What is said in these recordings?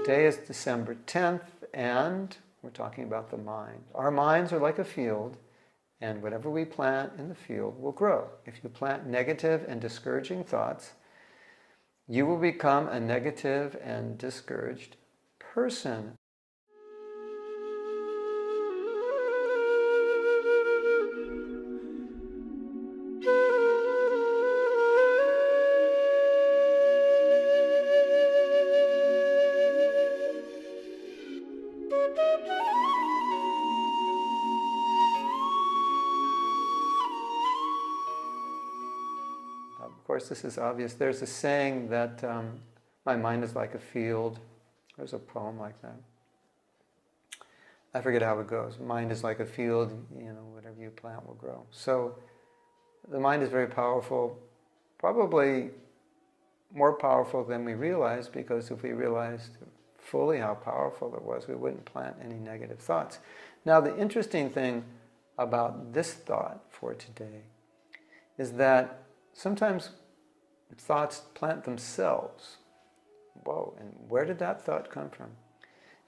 Today is December 10th, and we're talking about the mind. Our minds are like a field, and whatever we plant in the field will grow. If you plant negative and discouraging thoughts, you will become a negative and discouraged person. Of course, this is obvious. There's a saying that my mind is like a field. There's a poem like that. I forget how it goes. Mind is like a field, whatever you plant will grow. So the mind is very powerful, probably more powerful than we realize, because if we realized fully how powerful it was, we wouldn't plant any negative thoughts. Now, the interesting thing about this thought for today is that sometimes thoughts plant themselves. Whoa, and where did that thought come from?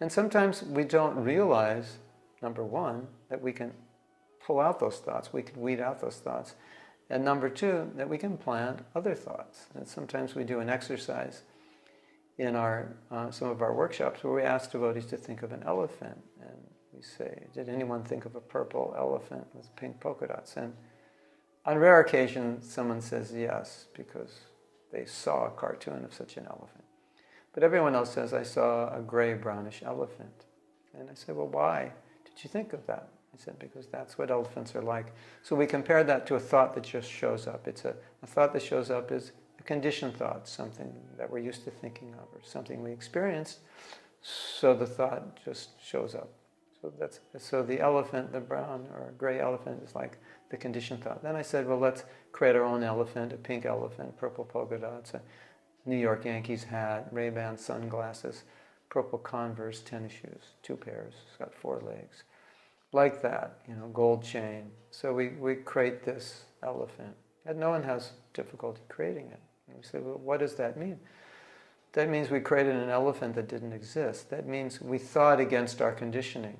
And sometimes we don't realize, number one, that we can pull out those thoughts, we can weed out those thoughts. And number two, that we can plant other thoughts. And sometimes we do an exercise in some of our workshops where we ask devotees to think of an elephant. And we say, did anyone think of a purple elephant with pink polka dots? And on rare occasions, someone says yes, because they saw a cartoon of such an elephant. But everyone else says, I saw a gray brownish elephant. And I said, well, why did you think of that? I said, because that's what elephants are like. So we compare that to a thought that just shows up. It's a thought that shows up is a conditioned thought, something that we're used to thinking of, or something we experienced. So the thought just shows up. So the elephant, the brown or gray elephant, is like the conditioned thought. Then I said, well, let's create our own elephant, a pink elephant, purple polka dots, a New York Yankees hat, Ray-Ban sunglasses, purple Converse tennis shoes, 2 pairs, it's got 4 legs. Like that, gold chain. So we create this elephant. And no one has difficulty creating it. And we say, well, what does that mean? That means we created an elephant that didn't exist. That means we thought against our conditioning.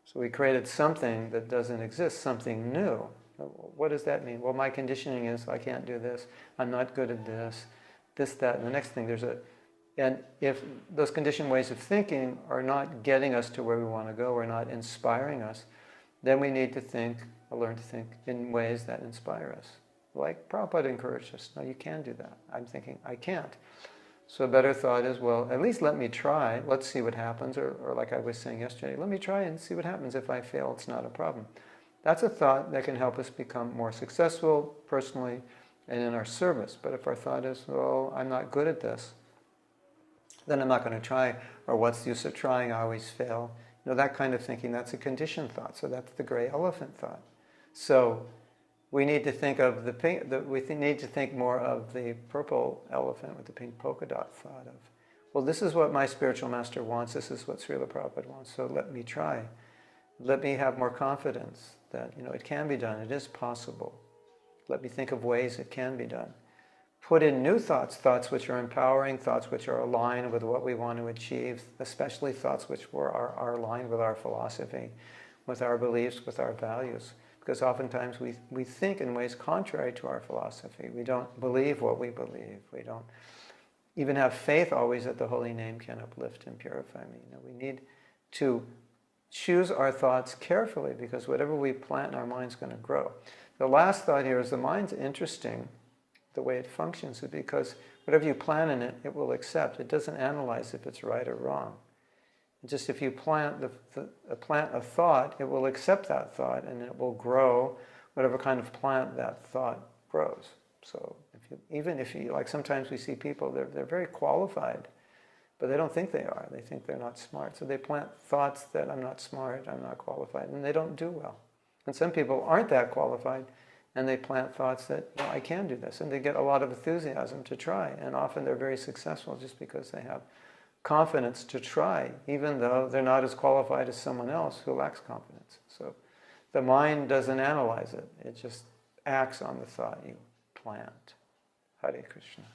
So we created something that doesn't exist, something new. What does that mean? Well, my conditioning is I can't do this, I'm not good at this, that, and the next thing. And if those conditioned ways of thinking are not getting us to where we want to go, or not inspiring us, then we need to think, or learn to think in ways that inspire us. Like Prabhupada encouraged us, no, you can do that. I'm thinking, I can't. So a better thought is, well, at least let me try. Let's see what happens. Or like I was saying yesterday, let me try and see what happens. If I fail, it's not a problem. That's a thought that can help us become more successful personally and in our service. But if our thought is, well, I'm not good at this, then I'm not going to try. Or what's the use of trying? I always fail. That kind of thinking, that's a conditioned thought. So that's the gray elephant thought. So we need to think of the pink. Need to think more of the purple elephant with the pink polka dot thought of, well, this is what my spiritual master wants. This is what Srila Prabhupada wants. So let me try. Let me have more confidence that it can be done. It is possible. Let me think of ways it can be done. Put in new thoughts, thoughts which are empowering, thoughts which are aligned with what we want to achieve, especially thoughts which are aligned with our philosophy, with our beliefs, with our values. Because oftentimes we think in ways contrary to our philosophy. We don't believe what we believe. We don't even have faith always that the holy name can uplift and purify me. We need to choose our thoughts carefully, because whatever we plant in our mind is going to grow. The last thought here is the mind's interesting, the way it functions, is because whatever you plant in it, it will accept. It doesn't analyze if it's right or wrong. Just if you plant a thought, it will accept that thought, and it will grow whatever kind of plant that thought grows. So even if you, like sometimes we see people, they're very qualified, but they don't think they are. They think they're not smart. So they plant thoughts that I'm not smart, I'm not qualified, and they don't do well. And some people aren't that qualified, and they plant thoughts that, I can do this, and they get a lot of enthusiasm to try, and often they're very successful just because they have confidence to try, even though they're not as qualified as someone else who lacks confidence. So the mind doesn't analyze it. It just acts on the thought you plant. Hare Krishna.